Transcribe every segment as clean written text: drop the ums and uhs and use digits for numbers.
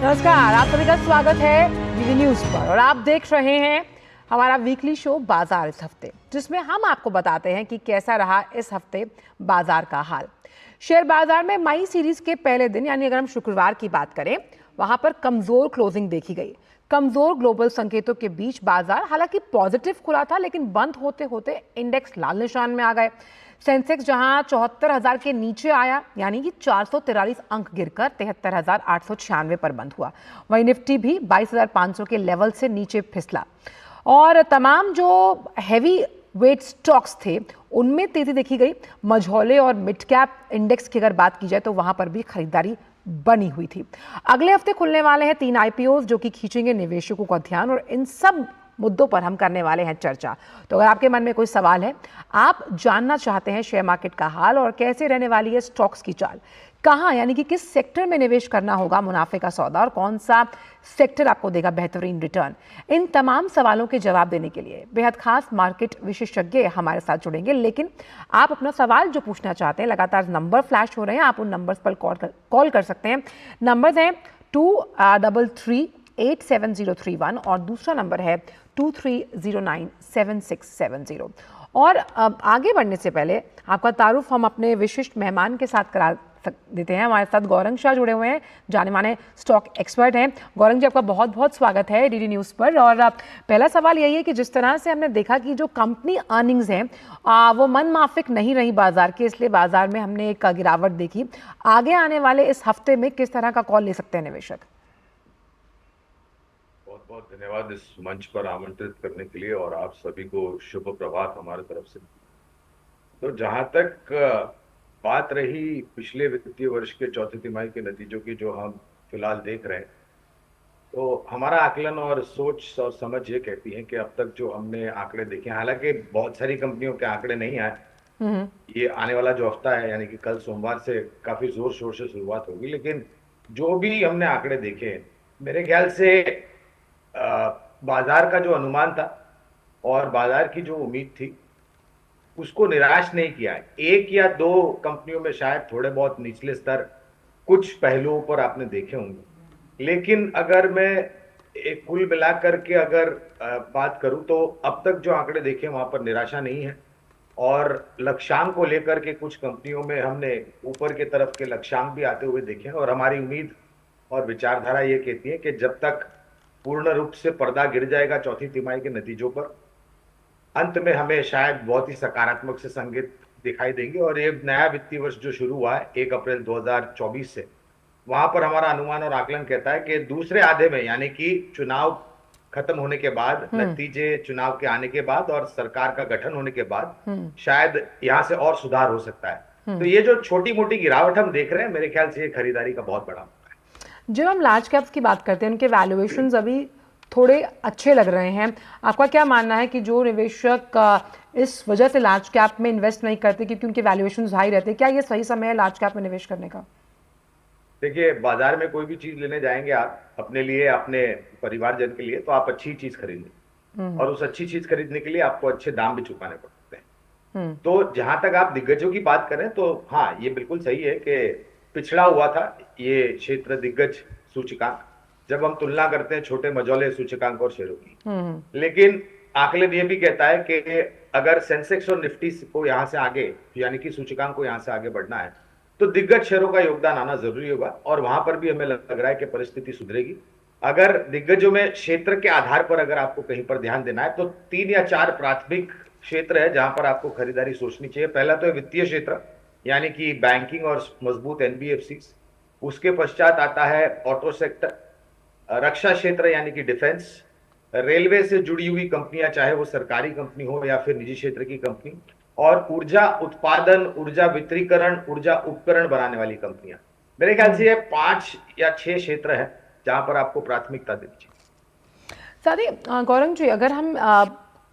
नमस्कार, आप सभी का स्वागत है डीडी न्यूज पर और आप देख रहे हैं हमारा वीकली शो बाजार इस हफ्ते, जिसमें हम आपको बताते हैं कि कैसा रहा इस हफ्ते बाजार का हाल। शेयर बाजार में मई सीरीज के पहले दिन यानी अगर हम शुक्रवार की बात करें, वहां पर कमजोर क्लोजिंग देखी गई। कमजोर ग्लोबल संकेतों के बीच बाजार हालांकि पॉजिटिव खुला था, लेकिन बंद होते होते इंडेक्स लाल निशान में आ गए। सेंसेक्स जहां 74,000 के नीचे आया, यानी कि 443 अंक गिरकर 73,896 पर बंद हुआ। वहीं निफ्टी भी 22,500 के लेवल से नीचे फिसला और तमाम जो हैवी वेट स्टॉक्स थे उनमें तेजी देखी गई। मझौले और मिड कैप इंडेक्स की अगर बात की जाए तो वहां पर भी खरीदारी बनी हुई थी। अगले हफ्ते खुलने वाले हैं 3 आईपीओ जो कि खींचेंगे निवेशकों का ध्यान और इन सब मुद्दों पर हम करने वाले हैं चर्चा। तो अगर आपके मन में कोई सवाल है, आप जानना चाहते हैं शेयर मार्केट का हाल और कैसे रहने वाली है स्टॉक्स की चाल, कहां यानी कि किस सेक्टर में निवेश करना होगा मुनाफे का सौदा और कौन सा सेक्टर आपको देगा बेहतरीन रिटर्न, इन तमाम सवालों के जवाब देने के लिए बेहद खास मार्केट विशेषज्ञ हमारे साथ जुड़ेंगे। लेकिन आप अपना सवाल जो पूछना चाहते हैं, लगातार नंबर फ्लैश हो रहे हैं, आप उन नंबर्स पर कॉल कर सकते हैं। नंबर्स हैं 23387031 और दूसरा नंबर है 23097670। और आगे बढ़ने से पहले आपका तारुफ हम अपने विशिष्ट मेहमान के साथ करा देते हैं। हमारे साथ गौरंग शाह जुड़े हुए हैं, जाने माने स्टॉक एक्सपर्ट हैं। गौरंग जी, आपका बहुत बहुत स्वागत है डीडी न्यूज़ पर। और पहला सवाल यही है कि जिस तरह से हमने देखा कि जो कंपनी अर्निंग्स हैं वो मन माफिक नहीं रही बाजार की, इसलिए बाजार में हमने एक गिरावट देखी। आगे आने वाले इस हफ्ते में किस तरह का कॉल ले सकते हैं निवेशक? बहुत बहुत धन्यवाद इस मंच पर आमंत्रित करने के लिए और आप सभी को शुभ प्रभात हमारे तरफ से। तो जहां तक बात रही पिछले वित्तीय वर्ष के चौथी तिमाही के नतीजों की जो हम फिलहाल देख रहे हैं, तो हमारा आकलन और सोच और समझ ये कहती है कि अब तक जो हमने आंकड़े देखे, हालांकि बहुत सारी कंपनियों के आंकड़े नहीं आए, ये आने वाला जो हफ्ता है यानी कि कल सोमवार से काफी जोर शोर से शुरुआत होगी, लेकिन जो भी हमने आंकड़े देखे मेरे ख्याल से बाजार का जो अनुमान था और बाजार की जो उम्मीद थी उसको निराश नहीं किया है। एक या दो कंपनियों में शायद थोड़े बहुत निचले स्तर कुछ पहलुओं पर आपने देखे होंगे, लेकिन अगर मैं एक कुल मिलाकर के अगर बात करूं तो अब तक जो आंकड़े देखे वहां पर निराशा नहीं है। और लक्ष्यांक को लेकर के कुछ कंपनियों में हमने ऊपर के तरफ के लक्ष्यांक भी आते हुए देखे और हमारी उम्मीद और विचारधारा ये कहती है कि जब तक पूर्ण रूप से पर्दा गिर जाएगा चौथी तिमाही के नतीजों पर, अंत में हमें शायद बहुत ही सकारात्मक से संकेत दिखाई देंगे। और ये नया वित्तीय वर्ष जो शुरू हुआ है 1 अप्रैल 2024 से, वहां पर हमारा अनुमान और आकलन कहता है कि दूसरे आधे में यानी कि चुनाव खत्म होने के बाद, नतीजे चुनाव के आने के बाद और सरकार का गठन होने के बाद शायद यहां से और सुधार हो सकता है। तो ये जो छोटी मोटी गिरावट हम देख रहे हैं, मेरे ख्याल से ये खरीदारी का बहुत बड़ा मौका है। जब हम लार्ज कैप्स की बात करते हैं, उनके वैल्यूएशंस अभी थोड़े अच्छे लग रहे हैं। आपका क्या मानना है कि जो निवेशक इस वजह से लार्ज कैप में इन्वेस्ट नहीं करते क्योंकि उनके वैल्यूएशंस हाई रहते हैं, क्या ये सही समय है लार्ज कैप में निवेश करने का? देखिए, बाजार में कोई भी चीज लेने जाएंगे आप अपने लिए, अपने परिवारजन के लिए, तो आप अच्छी चीज खरीदें और उस अच्छी चीज खरीदने के लिए आपको अच्छे दाम भी चुकाने पड़ते हैं। तो जहां तक आप दिग्गजों की बात करें तो हाँ, ये बिल्कुल सही है कि पिछड़ा हुआ था ये क्षेत्र दिग्गज सूचकांक, जब हम तुलना करते हैं छोटे मझौले सूचकांक और शेयरों की। लेकिन आकलन ये भी कहता है कि अगर सेंसेक्स और निफ्टी को यहां से आगे यानी कि सूचकांक को यहां से आगे बढ़ना है तो दिग्गज शेयरों का योगदान आना जरूरी होगा और वहां पर भी हमें लग रहा है कि परिस्थिति सुधरेगी। अगर दिग्गजों में क्षेत्र के आधार पर अगर आपको कहीं पर ध्यान देना है तो 3 या 4 प्राथमिक क्षेत्र है जहां पर आपको खरीदारी सोचनी चाहिए। पहला तो है वित्तीय क्षेत्र यानी कि बैंकिंग और मजबूत एनबीएफसी, उसके पश्चात आता है ऑटो सेक्टर, रक्षा क्षेत्र यानी कि डिफेंस, रेलवे से जुड़ी हुई कंपनियां चाहे वो सरकारी कंपनी हो या फिर निजी क्षेत्र की कंपनी, और ऊर्जा उत्पादन, ऊर्जा वितरीकरण, ऊर्जा उपकरण बनाने वाली कंपनियां। मेरे ख्याल से ये 5 या 6 क्षेत्र है जहां पर आपको प्राथमिकता देनी चाहिए। साथ ही गौरंग जी, अगर हम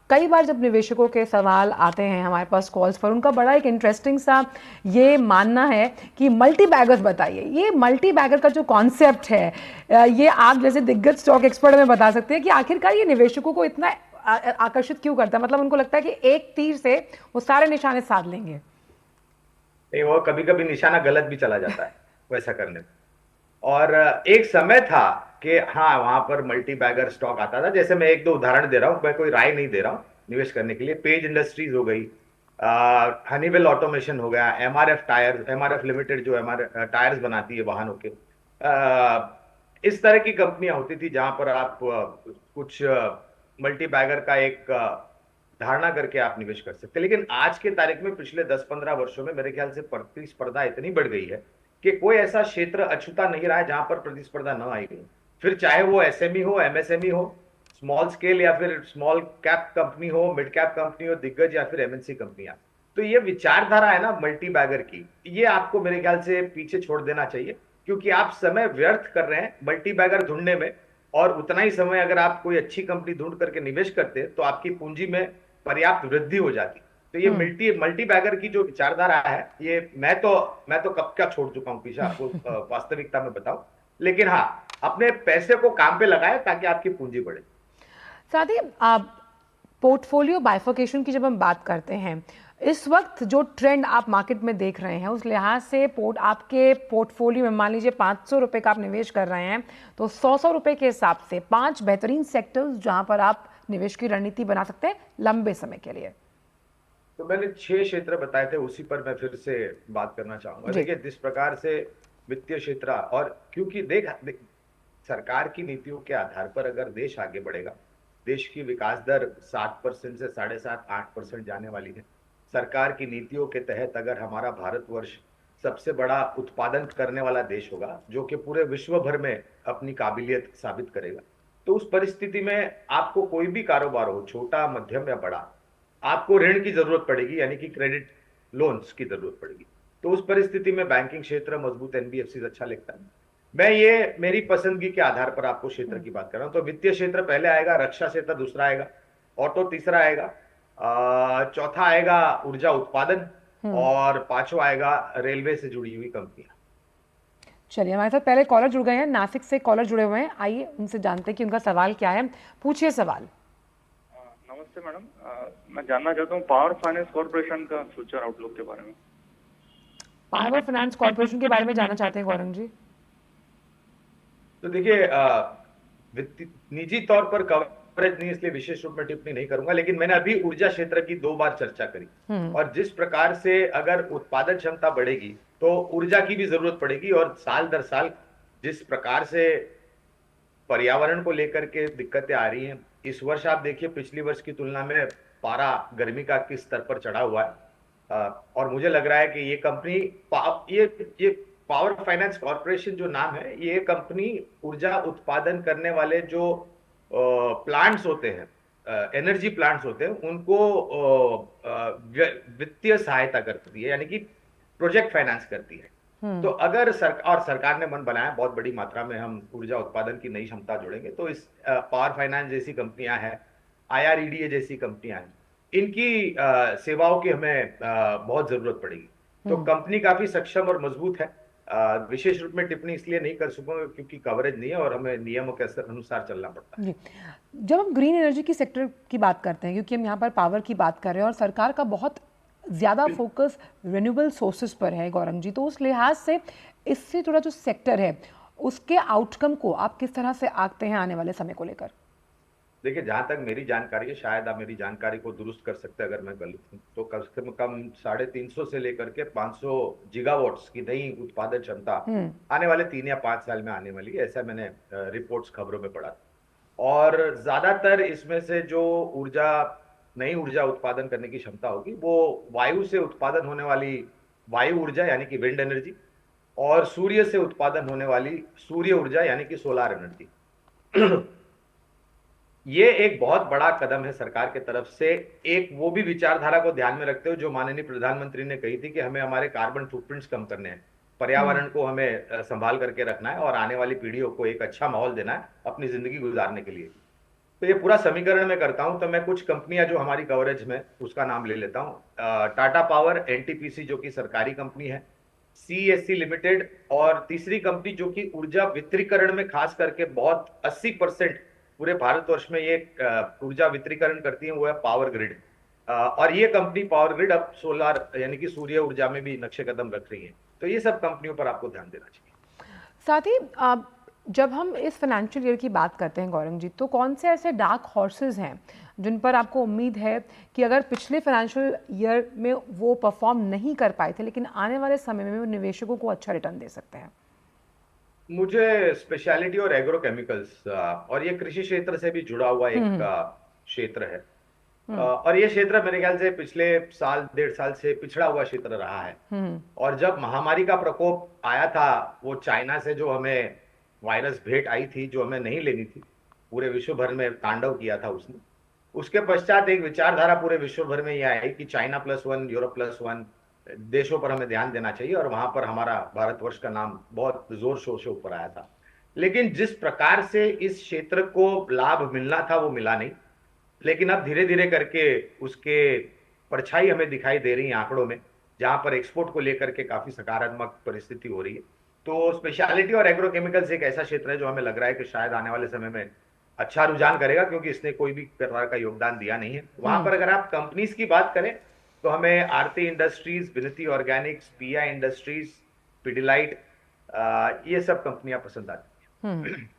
कई बार जब निवेशकों के सवाल आते हैं हमारे पास कॉल्स पर, उनका बड़ा एक इंटरेस्टिंग सा ये मानना है कि मल्टी बैगर्स बताइए। ये मल्टी बैगर का जो कॉन्सेप्ट है, ये आप जैसे दिग्गज स्टॉक एक्सपर्ट में बता सकते हैं कि आखिरकार ये निवेशकों को इतना आकर्षित क्यों करता है? मतलब उनको लगता है कि एक तीर से वो सारे निशाने साध लेंगे। नहीं, वो कभी कभी निशाना गलत भी चला जाता है वैसा करने में। और एक समय था कि हाँ वहां पर मल्टी बैगर स्टॉक आता था। जैसे मैं एक दो उदाहरण दे रहा हूँ, मैं कोई राय नहीं दे रहा हूँ निवेश करने के लिए। पेज इंडस्ट्रीज हो गई, हनीवेल ऑटोमेशन हो गया, एमआरएफ टायर, एमआरएफ लिमिटेड जो एमआरएफ टायर्स बनाती है वाहनों के, इस तरह की कंपनियां होती थी जहां पर आप कुछ मल्टी बैगर का एक धारणा करके आप निवेश कर सकते। लेकिन आज के तारीख में पिछले 10-15 वर्षों में मेरे ख्याल से प्रतिस्पर्धा इतनी बढ़ गई है कि कोई ऐसा क्षेत्र अछूता नहीं रहा है जहां पर प्रतिस्पर्धा न आई गई। फिर चाहे वो एसएमई हो, एमएसएमई हो, स्मॉल स्केल या फिर स्मॉल कैप कंपनी हो, मिड कैप कंपनी हो, दिग्गज या फिर एमएनसी कंपनियां। तो ये विचारधारा है ना मल्टी बैगर की, ये आपको मेरे ख्याल से पीछे छोड़ देना चाहिए, क्योंकि आप समय व्यर्थ कर रहे हैं मल्टी बैगर ढूंढने में। और उतना ही समय अगर आप कोई अच्छी कंपनी ढूंढ करके निवेश करते तो आपकी पूंजी में पर्याप्त वृद्धि हो जाती। तो ये मल्टी मल्टी बैगर की जो विचारधारा है, ये मैं तो कब का छोड़ चुका हूं पीछे, आपको वास्तविकता में बताऊं। लेकिन हाँ, अपने पैसे को काम पे लगाए ताकि आपकी पूंजी बढ़े। साथ ही आप पोर्टफोलियो बाइफर्केशन की जब हम बात करते हैं, इस वक्त जो ट्रेंड आप मार्केट में देख रहे हैं उस लिहाज से आपके पोर्टफोलियो में मान लीजिए 500 रुपये का आप निवेश कर रहे हैं, तो 100 रुपये के हिसाब से 5 बेहतरीन सेक्टर्स जहां पर आप निवेश की रणनीति बना सकते हैं लंबे समय के लिए। तो मैंने 6 क्षेत्र बताए थे, उसी पर मैं फिर से बात करना चाहूंगा। देखिए, जिस प्रकार से वित्तीय क्षेत्र, और क्योंकि देख सरकार की नीतियों के आधार पर अगर देश आगे बढ़ेगा, देश की विकास दर 7% से 7.5-8% जाने वाली है। सरकार की नीतियों के तहत अगर हमारा भारतवर्ष सबसे बड़ा उत्पादन करने वाला देश होगा, जो कि पूरे विश्व भर में अपनी काबिलियत साबित करेगा, तो उस परिस्थिति में आपको कोई भी कारोबार हो, छोटा, मध्यम या बड़ा, आपको ऋण की जरूरत पड़ेगी, यानी कि क्रेडिट लोन्स की जरूरत पड़ेगी। तो उस परिस्थिति में बैंकिंग क्षेत्र मजबूत, एनबीएफसी अच्छा लगता है। मैं ये मेरी पसंदगी के आधार पर आपको क्षेत्र की बात कर रहा हूं। तो वित्तीय क्षेत्र पहले आएगा, रक्षा क्षेत्र दूसरा आएगा, ऑटो तीसरा आएगा, चौथा आएगा ऊर्जा उत्पादन, और पांचवा आएगा रेलवे से जुड़ी हुई कंपनियां। चलिए, हमारे साथ पहले कॉलर जुड़ गए हैं, नासिक से कॉलर जुड़े हुए हैं, आइए उनसे जानते हैं कि उनका सवाल क्या है। पूछिए सवाल। नमस्ते मैडम, मैं जानना चाहता हूँ पावर फाइनेंस कॉर्पोरेशन का फ्यूचर आउटलुक के बारे में। पावर फाइनेंस कॉर्पोरेशन के बारे में जानना चाहते हैं गौरंग जी? तो देखिए, निजी तौर पर कवरेज नहीं, इसलिए विशेष रूप में टिप्पणी नहीं करूंगा, लेकिन मैंने अभी ऊर्जा क्षेत्र की 2 बार चर्चा करी। और जिस प्रकार से अगर उत्पादन क्षमता बढ़ेगी तो ऊर्जा की भी जरूरत पड़ेगी, और साल दर साल जिस प्रकार से पर्यावरण को लेकर के दिक्कतें आ रही हैं, इस वर्ष आप देखिए पिछली वर्ष की तुलना में पारा गर्मी का किस स्तर पर चढ़ा हुआ है। और मुझे लग रहा है कि ये कंपनी, ये पावर फाइनेंस कॉर्पोरेशन जो नाम है, ये कंपनी ऊर्जा उत्पादन करने वाले जो प्लांट्स होते हैं, एनर्जी प्लांट्स होते हैं, उनको वित्तीय सहायता करती है, यानी कि प्रोजेक्ट फाइनेंस करती है। तो अगर सरकार ने मन बनाया बहुत बड़ी मात्रा में हम ऊर्जा उत्पादन की नई क्षमता जोड़ेंगे, तो इस पावर फाइनेंस जैसी कंपनियां हैं, आईआरईडीए जैसी कंपनियां हैं, इनकी सेवाओं की हमें बहुत जरूरत पड़ेगी। तो कंपनी काफी सक्षम और मजबूत है। विशेष रूप में टिप्पणी इसलिए नहीं कर सकूंगा क्योंकि कवरेज नहीं है और हमें नियमों के अनुसार चलना पड़ता है। जब हम ग्रीन एनर्जी की सेक्टर की बात करते हैं, क्योंकि हम यहाँ पर पावर की बात कर रहे हैं और सरकार का बहुत ज़्यादा फोकस रिन्यूएबल सोर्सेज पर है गौरंग जी, तो उस लिहाज से इससे जुड़ा जो सेक्टर है उसके आउटकम को आप किस तरह से आंकते हैं आने वाले समय को लेकर? देखिए, जहां तक मेरी जानकारी है, शायद आप मेरी जानकारी को दुरुस्त कर सकते हैं अगर मैं गलत हूं, तो कम से कम 350 से लेकर के 500 गीगावाट्स की नई उत्पादन क्षमता आने वाले 3 या 5 साल में आने वाली है, ऐसा मैंने रिपोर्ट्स खबरों में पढ़ा। और ज्यादातर इसमें से जो नई ऊर्जा उत्पादन करने की क्षमता होगी वो वायु से उत्पादन होने वाली वायु ऊर्जा यानी कि विंड एनर्जी, और सूर्य से उत्पादन होने वाली सूर्य ऊर्जा यानी कि सोलार एनर्जी। ये एक बहुत बड़ा कदम है सरकार की तरफ से, एक वो भी विचारधारा को ध्यान में रखते हुए जो माननीय प्रधानमंत्री ने कही थी कि हमें हमारे कार्बन फुटप्रिंट्स कम करने हैं, पर्यावरण को हमें संभाल करके रखना है और आने वाली पीढ़ियों को एक अच्छा माहौल देना है अपनी जिंदगी गुजारने के लिए। तो ये पूरा समीकरण में करता हूं, तो मैं कुछ कंपनियां जो हमारी कवरेज में, उसका नाम ले लेता हूं। टाटा पावर, एनटीपीसी जो कि सरकारी कंपनी है, सीएससी लिमिटेड, और तीसरी कंपनी जो कि ऊर्जा वितरीकरण में खास करके बहुत 80% पूरे भारतवर्ष में ये ऊर्जा वितरीकरण करती है, वो है पावर ग्रिड। और ये कंपनी पावर ग्रिड अब सोलार यानी कि सूर्य ऊर्जा में भी नक्शे कदम रख रही है। तो ये सब कंपनियों पर आपको ध्यान देना चाहिए। साथ ही जब हम इस फाइनेंशियल ईयर की बात करते हैं गौरंग जी, तो कौन से ऐसे डार्क हॉर्सेस हैं जिन पर आपको उम्मीद है कि अगर पिछले फाइनेंशियल ईयर में वो परफॉर्म नहीं कर पाए थे लेकिन आने वाले समय में वो निवेशकों को अच्छा रिटर्न दे सकते हैं? मुझे स्पेशलिटी और एग्रो केमिकल्स और ये कृषि क्षेत्र से भी जुड़ा हुआ एक क्षेत्र है। और ये क्षेत्र मेरे ख्याल से पिछले साल 1.5 साल से पिछड़ा हुआ क्षेत्र रहा है। और जब महामारी का प्रकोप आया था, वो चाइना से जो हमें वायरस भेंट आई थी, जो हमें नहीं लेनी थी, पूरे विश्व भर में तांडव किया था उसने। उसके पश्चात एक विचारधारा पूरे विश्व भर में यह आई कि चाइना +1, यूरोप +1 देशों पर हमें ध्यान देना चाहिए, और वहां पर हमारा भारतवर्ष का नाम बहुत जोर शोर से ऊपर आया था। लेकिन जिस प्रकार से इस क्षेत्र को लाभ मिलना था वो मिला नहीं। लेकिन अब धीरे धीरे करके उसके परछाई हमें दिखाई दे रही है आंकड़ों में, जहां पर एक्सपोर्ट को लेकर के काफी सकारात्मक परिस्थिति हो रही है। तो स्पेशलिटी और एग्रोकेमिकल्स एक ऐसा क्षेत्र है जो हमें लग रहा है कि शायद आने वाले समय में अच्छा रुझान करेगा, क्योंकि इसने कोई भी प्रकार का योगदान दिया नहीं है वहां पर। अगर आप कंपनीज की बात करें तो हमें आरती इंडस्ट्रीज, विनती ऑर्गेनिक्स, पीआई इंडस्ट्रीज, पिडिलाइट, ये सब कंपनियां पसंद आती हैं।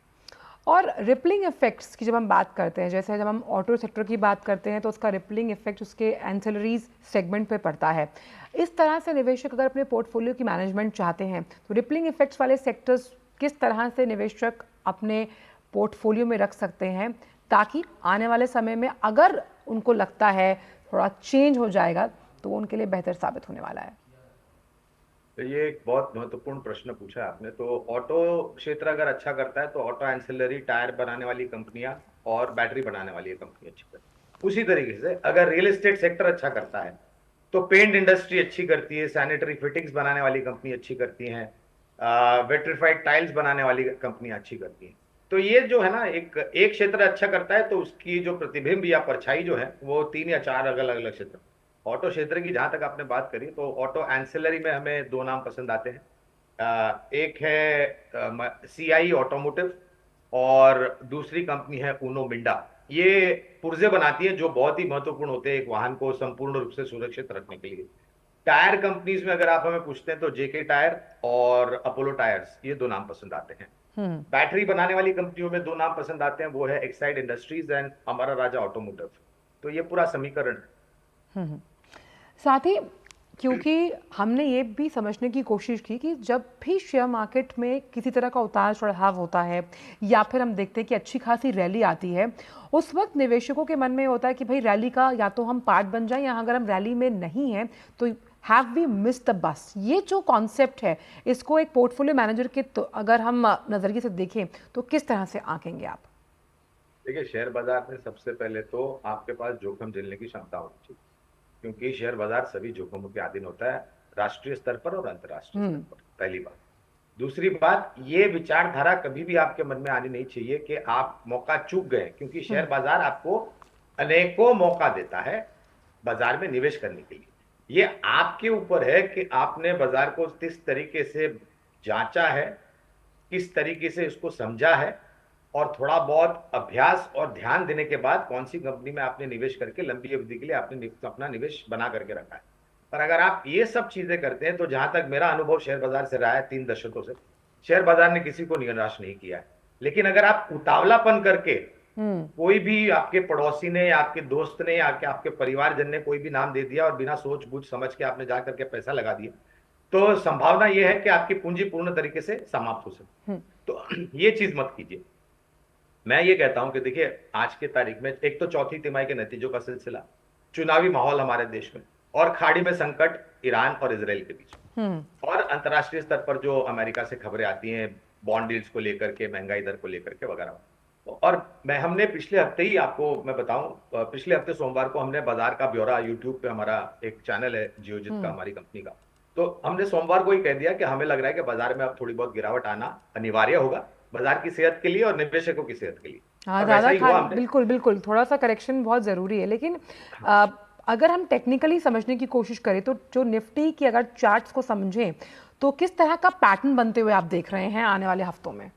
और रिपलिंग इफेक्ट्स की जब हम बात करते हैं, जैसे जब हम ऑटो सेक्टर की बात करते हैं तो उसका रिपलिंग इफेक्ट उसके एंसिलरीज सेगमेंट पे पड़ता है। इस तरह से निवेशक अगर अपने पोर्टफोलियो की मैनेजमेंट चाहते हैं तो रिपलिंग इफेक्ट्स वाले सेक्टर्स किस तरह से निवेशक अपने पोर्टफोलियो में रख सकते हैं, ताकि आने वाले समय में अगर उनको लगता है थोड़ा चेंज हो जाएगा तो वो उनके लिए बेहतर साबित होने वाला है? तो ये एक बहुत महत्वपूर्ण प्रश्न पूछा है आपने। तो ऑटो क्षेत्र अगर अच्छा करता है तो ऑटो एंसिलरी, टायर बनाने वाली कंपनियां और बैटरी बनाने वाली कंपनी अच्छी करती है। उसी तरीके से अगर रियल एस्टेट सेक्टर अच्छा करता है तो पेंट इंडस्ट्री अच्छी करती है, सैनिटरी फिटिंग्स बनाने वाली कंपनी अच्छी करती हैं, वेट्रिफाइड टाइल्स बनाने वाली कंपनियां अच्छी करती हैं। तो ये जो है ना, एक क्षेत्र अच्छा करता है तो उसकी जो प्रतिबिंब या परछाई जो है वो 3 या 4 अलग अलग क्षेत्र। ऑटो क्षेत्र की जहां तक आपने बात करी तो ऑटो एंसिलरी में हमें 2 नाम पसंद आते हैं। एक है सीआई ऑटोमोटिव और दूसरी कंपनी है उनो मिंडा। ये पुर्जे बनाती है जो बहुत ही महत्वपूर्ण होते हैं एक वाहन को संपूर्ण रूप से सुरक्षित रखने के लिए। टायर कंपनीज में अगर आप हमें पूछते हैं तो जेके टायर और अपोलो टायर्स, ये 2 नाम पसंद आते हैं। बैटरी बनाने वाली कंपनियों में 2 नाम पसंद आते हैं, वो है Exide Industries and Amara Raja automotive. तो ये पूरा समीकरण है। साथ ही क्योंकि हमने ये भी समझने की कोशिश की कि जब भी शेयर मार्केट में किसी तरह का उतार चढ़ाव होता है या फिर हम देखते हैं कि अच्छी खासी रैली आती है, उस वक्त निवेशकों के मन में होता है कि भाई रैली का या तो हम पार्ट बन जाएं, या अगर हम रैली में नहीं हैं तो have we miss the bus. ये जो कॉन्सेप्ट है, इसको एक पोर्टफोलियो मैनेजर के तो अगर हम नज़रिए से देखें तो किस तरह से आंकेंगे आप? देखिए, शेयर बाजार में सबसे पहले तो आपके पास जोखिम झेलने की क्षमता होनी चाहिए, क्योंकि शेयर बाजार सभी जोखिमों के अधीन होता है, राष्ट्रीय स्तर पर और अंतर्राष्ट्रीय स्तर पर। पहली बात। दूसरी बात, ये विचारधारा कभी भी आपके मन में आनी नहीं चाहिए कि आप मौका चूक गए, क्योंकि शेयर बाजार आपको अनेकों मौका देता है बाजार में निवेश करने के लिए। ये आपके ऊपर है कि आपने बाजार को किस तरीके से जांचा है, किस तरीके से इसको समझा है, और थोड़ा बहुत अभ्यास और ध्यान देने के बाद कौन सी कंपनी में आपने निवेश करके लंबी अवधि के लिए आपने अपना निवेश बना करके रखा है। पर अगर आप ये सब चीजें करते हैं तो जहां तक मेरा अनुभव शेयर बाजार से रहा है 3 दशकों से, शेयर बाजार ने किसी को निराश नहीं किया है। लेकिन अगर आप उतावलापन करके, कोई भी आपके पड़ोसी ने या आपके दोस्त ने या आपके परिवारजन ने कोई भी नाम दे दिया और बिना सोच बूझ समझ के आपने जा करके पैसा लगा दिया, तो संभावना यह है कि आपकी पूंजी पूर्ण तरीके से समाप्त हो सकती। तो ये चीज मत कीजिए। मैं ये कहता हूं कि देखिए, आज के तारीख में एक तो चौथी तिमाही के नतीजों का सिलसिला, चुनावी माहौल हमारे देश में, और खाड़ी में संकट ईरान और इजराइल के बीच, और अंतर्राष्ट्रीय स्तर पर जो अमेरिका से खबरें आती हैं बॉन्ड डील्स को लेकर के, महंगाई दर को लेकर के वगैरह। और हमने पिछले हफ्ते ही, आपको मैं बताऊं, पिछले हफ्ते सोमवार को हमने बाजार का ब्यौरा, यूट्यूब पे हमारा एक चैनल है जियोजित का, हमारी कंपनी का, तो हमने सोमवार को ही कह दिया कि हमें लग रहा है कि बाजार में अब थोड़ी बहुत गिरावट आना अनिवार्य होगा, बाजार की सेहत के लिए और निवेशकों की सेहत के लिए। हाँ, ज़्यादा बिल्कुल बिल्कुल, थोड़ा सा करेक्शन बहुत ज़रूरी है। लेकिन अगर हम टेक्निकली समझने की कोशिश करें तो जो निफ्टी की अगर चार्ट्स को समझें तो किस तरह का पैटर्न बनते हुए आप देख रहे हैं आने वाले हफ्तों में?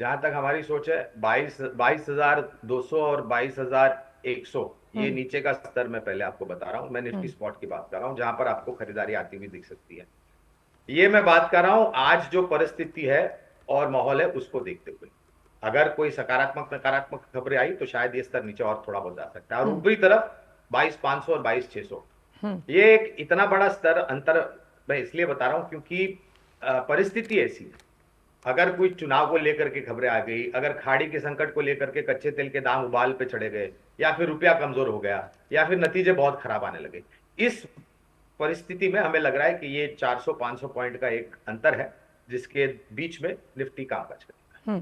जहां तक हमारी सोच है, 22,200 और 22,100 ये नीचे का स्तर मैं पहले आपको बता रहा हूं। मैं निफ्टी स्पॉट की बात कर रहा हूं, जहां पर आपको खरीदारी आती हुई दिख सकती है। ये मैं बात कर रहा हूं आज जो परिस्थिति है और माहौल है उसको देखते हुए अगर कोई सकारात्मक नकारात्मक खबरें आई तो शायद ये स्तर नीचे और थोड़ा बहुत जा सकता है। और ऊपरी तरफ 22,500 और 22,600 ये एक इतना बड़ा स्तर अंतर मैं इसलिए बता रहा हूं क्योंकि परिस्थिति ऐसी है। अगर कोई चुनाव को लेकर के खबरें आ गई, अगर खाड़ी के संकट को लेकर के कच्चे तेल के दाम उबाल पे चढ़े गए, या फिर रुपया कमजोर हो गया, या फिर नतीजे बहुत खराब आने लगे, इस परिस्थिति में हमें लग रहा है कि ये 400-500 पॉइंट का एक अंतर है जिसके बीच में निफ्टी कामकाज करेगा।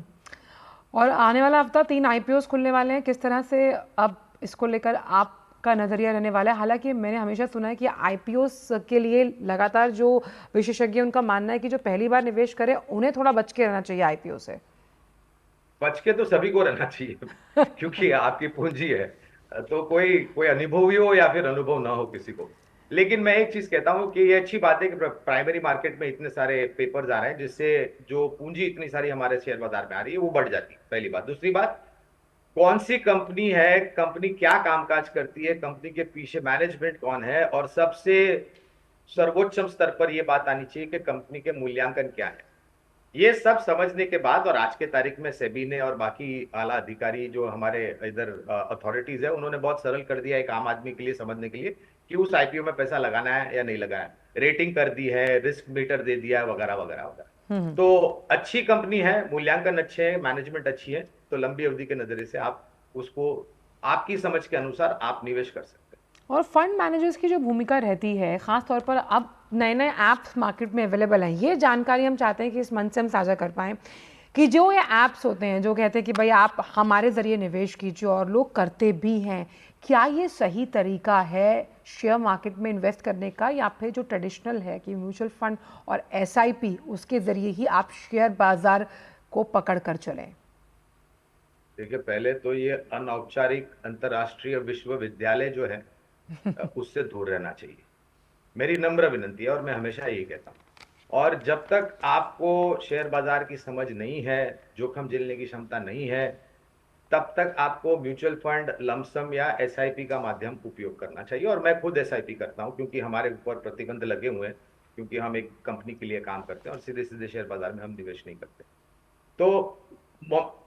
और आने वाला हफ्ता 3 आईपीओस खुलने वाले हैं, किस तरह से अब इसको लेकर आपका नजरिया रहने वाला है? हालांकि मैंने हमेशा सुना है कि आईपीओस के लिए लगातार जो विशेषज्ञ उनका मानना है कि जो पहली बार निवेश करे उन्हें थोड़ा बच के रहना चाहिए आईपीओ से। बच के तो सभी को रहना चाहिए क्योंकि आपकी पूंजी है, तो कोई अनुभवी हो या फिर अनुभव ना हो किसी को। लेकिन मैं एक चीज कहता हूं कि ये अच्छी बात है कि प्राइमरी मार्केट में इतने सारे पेपर्स आ रहे हैं जिससे जो पूंजी इतनी सारी हमारे शेयर बाजार में आ रही है वो बढ़ जाती है, पहली बात। दूसरी बात, कौन सी कंपनी है, कंपनी क्या कामकाज करती है, कंपनी के पीछे मैनेजमेंट कौन है, और सबसे सर्वोच्च स्तर पर यह बात आनी चाहिए कि कंपनी के मूल्यांकन क्या है। ये सब समझने के बाद, और आज के तारीख में सेबी ने और बाकी आला अधिकारी जो हमारे इधर अथॉरिटीज है उन्होंने बहुत सरल कर दिया एक आम आदमी के लिए समझने के लिए कि उस आईपीओ में पैसा लगाना है या नहीं लगाना है। रेटिंग कर दी है, रिस्क मीटर दे दिया है, वगैरह वगैरह वगैरह। तो अच्छी कंपनी है, मूल्यांकन अच्छे है, मैनेजमेंट अच्छी है, तो लंबी अवधि के नजरिए से आप उसको आपकी समझ के अनुसार आप निवेश कर सकते हैं। और फंड मैनेजर्स की जो भूमिका रहती है, खास तौर पर अब नए नए ऐप्स मार्केट में अवेलेबल हैं, ये जानकारी हम चाहते हैं कि इस मंच से हम साझा कर पाएँ कि जो ये ऐप्स होते हैं जो कहते हैं कि भाई आप हमारे ज़रिए निवेश कीजिए, और लोग करते भी हैं, क्या ये सही तरीका है शेयर मार्केट में इन्वेस्ट करने का, या फिर जो ट्रेडिशनल है कि म्यूचुअल फंड और एसआईपी उसके ज़रिए ही आप शेयर बाज़ार को पकड़ कर चलें? देखिए, पहले तो ये अनौपचारिक अंतर्राष्ट्रीय विश्वविद्यालय जो है उससे दूर रहना चाहिए, मेरी नम्र विनंती है, और मैं हमेशा यही कहता हूँ। और जब तक आपको शेयर बाजार की समझ नहीं है, जोखिम झेलने की क्षमता नहीं है, तब तक आपको म्यूचुअल फंड, लमसम या एसआईपी का माध्यम उपयोग करना चाहिए। और मैं खुद एसआईपी करता हूं क्योंकि हमारे ऊपर प्रतिबंध लगे हुए हैं, क्योंकि हम एक कंपनी के लिए काम करते हैं और सीधे सीधे शेयर बाजार में हम निवेश नहीं करते। तो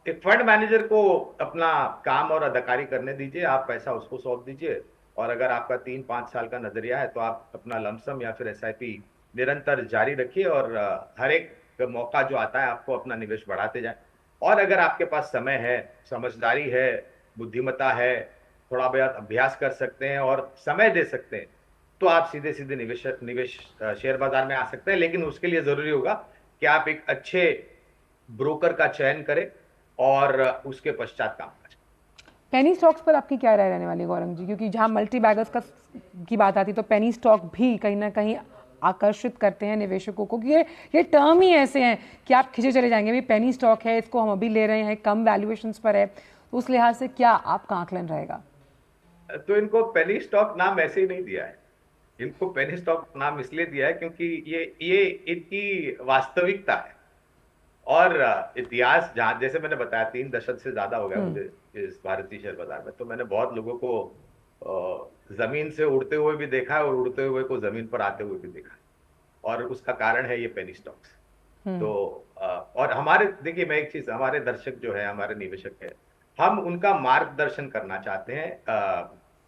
एक फंड मैनेजर को अपना काम और अदाकारी करने दीजिए, आप पैसा उसको सौंप दीजिए, और अगर आपका 3-5 साल का नजरिया है तो आप अपना लमसम या फिर एसआईपी निरंतर जारी रखिए, और हर एक मौका जो आता है आपको अपना निवेश बढ़ाते जाए। और अगर आपके पास समय है, समझदारी है, बुद्धिमत्ता है, थोड़ा बहुत अभ्यास कर सकते हैं और समय दे सकते हैं, तो आप सीधे सीधे निवेश शेयर बाजार में आ सकते हैं। लेकिन उसके लिए जरूरी होगा कि आप एक अच्छे ब्रोकर का चयन करें और उसके पश्चात काम करें। पेनी स्टॉक्स पर आपकी क्या राय रहने वाली है गौरंग जी? क्योंकि जहां मल्टी बैगर्स की बात आती है तो पेनी स्टॉक भी कहीं ना कहीं आकर्षित करते हैं निवेशकों को, कि ये टर्म ही ऐसे हैं कि आप खींचे चले जाएंगे, भाई पेनी स्टॉक है, इसको हम अभी ले रहे हैं, कम वैल्यूएशंस पर है, तो उस लिहाज से क्या आपका आकलन रहेगा? तो इनको पेनी स्टॉक नाम ऐसे ही नहीं दिया है, इनको पेनी स्टॉक नाम इसलिए दिया है क्योंकि ये इनकी वास्तविकता है। और इतिहास, जहां जैसे मैंने बताया 3 दशक से ज्यादा हो गया मुझे इस भारतीय शेयर बाजार में, तो मैंने बहुत लोगों को जमीन से उड़ते हुए भी देखा है और उड़ते हुए को जमीन पर आते हुए भी देखा है, और उसका कारण है ये पेनी स्टॉक्स। तो और हमारे, देखिए मैं एक चीज, हमारे दर्शक जो है, हमारे निवेशक है, हम उनका मार्गदर्शन करना चाहते हैं,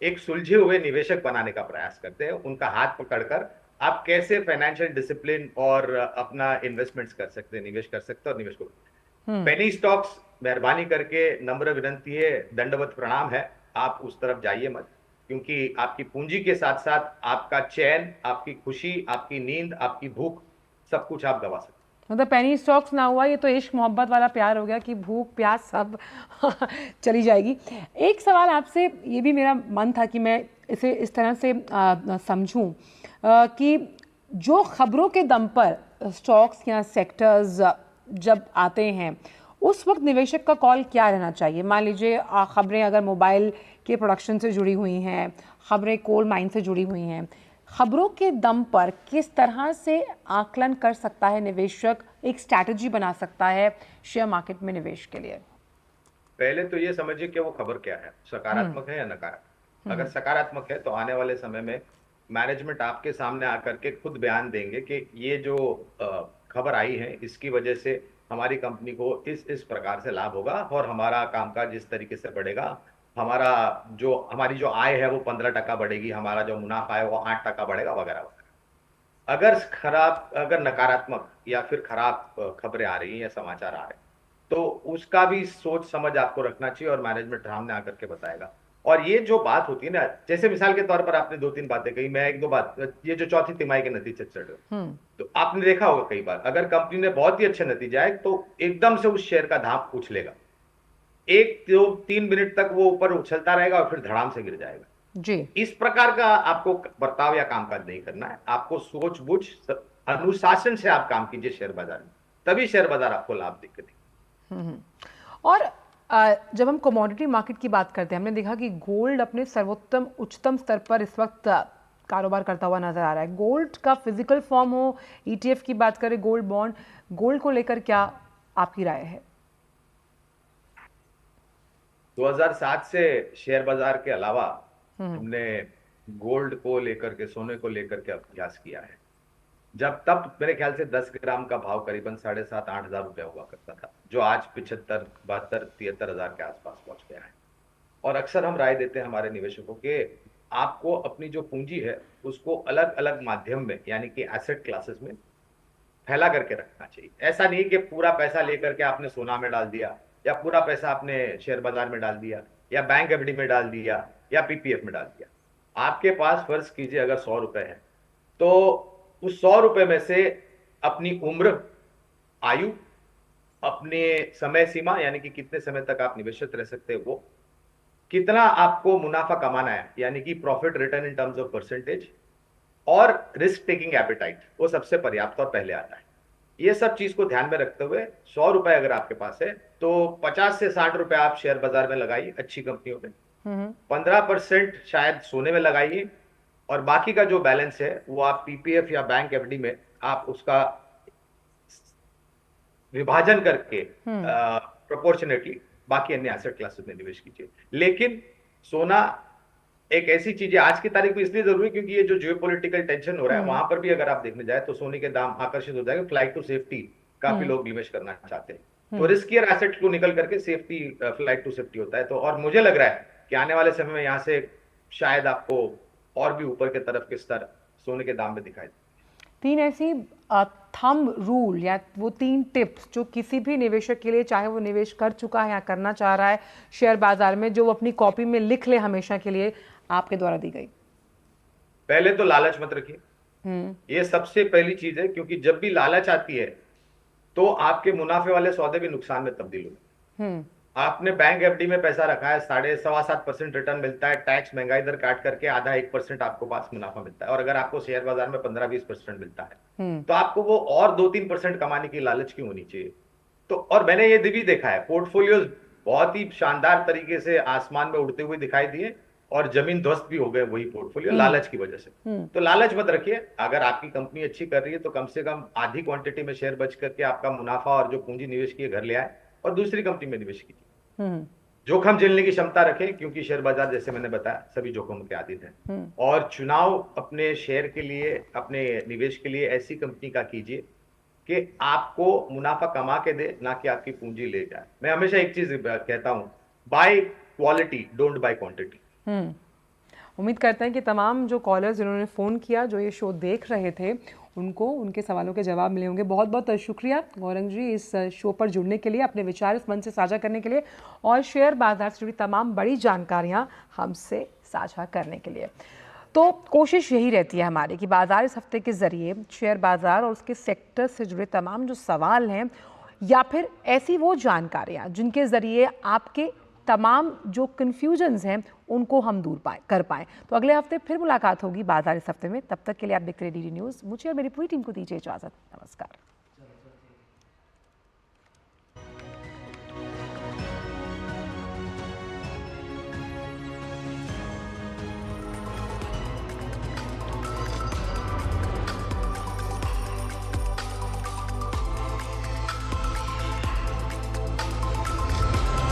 एक सुलझे हुए निवेशक बनाने का प्रयास करते हैं, उनका हाथ पकड़कर आप कैसे फाइनेंशियल डिसिप्लिन और अपना इन्वेस्टमेंट्स कर सकते हैं, निवेश कर सकते हैं और निवेश को पेनी स्टॉक्स, मेहरबानी करके नम्र विनंती है, दंडवत प्रणाम है, आप उस तरफ जाइए मत, क्योंकि आपकी पूंजी के साथ साथ आपका चैन, आपकी खुशी, आपकी नींद, आपकी भूख, सब कुछ आप गवा सकते हैं। मतलब पेनी स्टॉक्स ना हुआ, ये तो इश्क मोहब्बत वाला प्यार हो गया कि भूख प्यास सब चली जाएगी। एक सवाल आपसे ये भी मेरा मन था कि मैं इसे इस तरह से समझूं कि जो खबरों के दम पर स्टॉक्स या सेक्टर्स जब आते हैं, उस वक्त निवेशक का कॉल क्या रहना चाहिए? मान लीजिए खबरें अगर मोबाइल के प्रोडक्शन से जुड़ी हुई हैं, खबरें कोल माइन से जुड़ी हुई हैं, खबरों के दम पर किस तरह से आकलन कर सकता है निवेशक, एक स्ट्रैटेजी बना सकता है शेयर मार्केट में निवेश के लिए? पहले तो ये समझिए कि वो खबर क्या है, सकारात्मक है या नकारात्मक। अगर सकारात्मक है तो आने वाले समय में मैनेजमेंट आपके सामने आकर के खुद बयान देंगे कि ये जो खबर आई है इसकी वजह से हमारी कंपनी को इस प्रकार से लाभ होगा और हमारा कामकाज इस तरीके से बढ़ेगा, हमारी जो आय है वो 15% बढ़ेगी, हमारा जो मुनाफा है वो 8% बढ़ेगा, वगैरह वगैरह। अगर नकारात्मक या फिर खराब खबरें आ रही हैं या समाचार आ रहे हैं, तो उसका भी सोच समझ आपको रखना चाहिए, और मैनेजमेंट सामने आकर के बताएगा। और ये जो बात होती है ना, जैसे मिसाल के तौर पर आपने 2-3 बातें कही, मैं 1-2 बात, ये जो चौथी तिमाही के नतीजे चल रहे, तो आपने देखा होगा कई बार अगर कंपनी ने बहुत ही अच्छे नतीजे आए तो एकदम से उस शेयर का दाम उछलेगा, 1-2-3 मिनट तक वो ऊपर उछलता रहेगा और फिर धड़ाम से गिर जाएगा जी। इस प्रकार का आपको बर्ताव या कामकाज नहीं करना है। आपको सूझबूझ अनुशासन से आप काम कीजिए शेयर बाजार में, तभी शेयर बाजार आपको लाभ देगा। और जब हम कमोडिटी मार्केट की बात करते हैं, हमने देखा कि गोल्ड अपने सर्वोत्तम उच्चतम स्तर पर इस वक्त कारोबार करता हुआ नजर आ रहा है। गोल्ड का फिजिकल फॉर्म हो, ETF की बात करें, गोल्ड बॉन्ड, गोल्ड को लेकर क्या आपकी राय है? 2007 से शेयर बाजार के अलावा हमने गोल्ड को लेकर के, सोने को लेकर के अभ्यास किया है। जब तब मेरे ख्याल से 10 ग्राम का भाव करीबन 7,500-8 हजार रुपया हुआ करता था, जो आज 75, 72, 73 हजार के आसपास पहुंच गया है। और अक्सर हम राय देते हैं हमारे निवेशकों के, आपको अपनी जो पूंजी है उसको अलग अलग माध्यम में, यानी कि एसेट क्लासेस में फैला करके रखना चाहिए। ऐसा नहीं कि पूरा पैसा लेकर के आपने सोना में डाल दिया, या पूरा पैसा आपने शेयर बाजार में डाल दिया, या बैंक FD में डाल दिया, या PPF में डाल दिया। आपके पास फर्ज कीजिए अगर 100 रुपए है, तो उस 100 रुपए में से अपनी उम्र, आयु, अपने समय सीमा, यानी कि कितने समय तक आप निवेशित रह सकते हैं, वो कितना आपको मुनाफा कमाना है, यानी कि profit return in terms of percentage, और रिस्क टेकिंग एपेटाइट, वो सबसे पर्याप्त और पहले आता है। ये सब चीज को ध्यान में रखते हुए 100 रुपए अगर आपके पास है तो 50 से 60 रुपए आप शेयर बाजार में लगाइए अच्छी कंपनियों में, 15% शायद सोने में लगाइए, और बाकी का जो बैलेंस है वो आप PPF या बैंक FD में आप उसका विभाजन करके प्रोपोर्शनेटली बाकी अन्य एसेट क्लासेस में निवेश कीजिए। लेकिन सोना एक ऐसी चीज है आज की तारीख में इसलिए जरूरी क्योंकि ये जो जियोपॉलिटिकल टेंशन हो रहा है, वहां पर भी अगर आप देखने जाए तो सोने के दाम आकर्षित हो जाएंगे। फ्लाइट टू सेफ्टी काफी लोग निवेश करना चाहते हैं, तो रिस्कियर एसेट को निकल करके सेफ्टी, फ्लाइट टू सेफ्टी होता है। तो और मुझे लग रहा है कि आने वाले समय में यहाँ से शायद आपको और भी ऊपर के तरफ के स्तर सोने के दाम में दिखाई दे। 3 ऐसी थंब रूल या वो 3 टिप्स जो किसी भी निवेशक के लिए, चाहे वो निवेश कर चुका है या करना चाह रहा है शेयर बाजार में, जो वो अपनी कॉपी में लिख ले हमेशा के लिए, आपके द्वारा दी गई। पहले तो लालच मत रखिए, ये सबसे पहली चीज है, क्योंकि जब भी लालच आती है तो आपके मुनाफे वाले सौदे भी नुकसान में तब्दील होते। आपने बैंक FD में पैसा रखा है, 7.25% रिटर्न मिलता है, टैक्स महंगाई दर काट करके आधा 1% आपको पास मुनाफा मिलता है, और अगर आपको शेयर बाजार में 15-20% मिलता है तो आपको वो और 2-3% कमाने की लालच क्यों होनी चाहिए? तो और मैंने ये भी देखा है, पोर्टफोलियोज बहुत ही शानदार तरीके से आसमान में उड़ते हुए दिखाई दिए और जमीन ध्वस्त भी हो गए वही पोर्टफोलियो लालच की वजह से। तो लालच मत रखिए, अगर आपकी कंपनी अच्छी कर रही है तो कम से कम आधी क्वांटिटी में शेयर बच करके आपका मुनाफा और जो पूंजी निवेश किए घर ले आए और दूसरी कंपनी में निवेश कीजिए। जोखिम झेलने की क्षमता रखें, क्योंकि शेयर बाजार जैसे मैंने बताया सभी जोखिम के आदि हैं। और चुनाव अपने शेयर के लिए, अपने निवेश के लिए ऐसी कंपनी का कीजिए कि आपको मुनाफा कमा के दे, ना कि आपकी पूंजी ले जाए। मैं हमेशा एक चीज कहता हूं, bye quality don't by quantity. उम्मीद करते हैं कि तमाम जो कॉलर्स जिन्होंने फ़ोन किया, जो ये शो देख रहे थे, उनको उनके सवालों के जवाब मिले होंगे। बहुत बहुत शुक्रिया गौरंग जी इस शो पर जुड़ने के लिए, अपने विचार इस मंच से साझा करने के लिए, और शेयर बाजार से जुड़ी तमाम बड़ी जानकारियाँ हमसे साझा करने के लिए। तो कोशिश यही रहती है हमारी कि बाजार इस हफ्ते के ज़रिए शेयर बाजार और उसके सेक्टर से जुड़े तमाम जो सवाल हैं, या फिर ऐसी वो जानकारियाँ जिनके ज़रिए आपके तमाम जो कन्फ्यूजन्स हैं उनको हम दूर कर पाएँ। तो अगले हफ्ते फिर मुलाकात होगी बाजार इस हफ्ते में। तब तक के लिए आप देखते रहिए DD न्यूज़। मुझे और मेरी पूरी टीम को दीजिए इजाज़त। नमस्कार।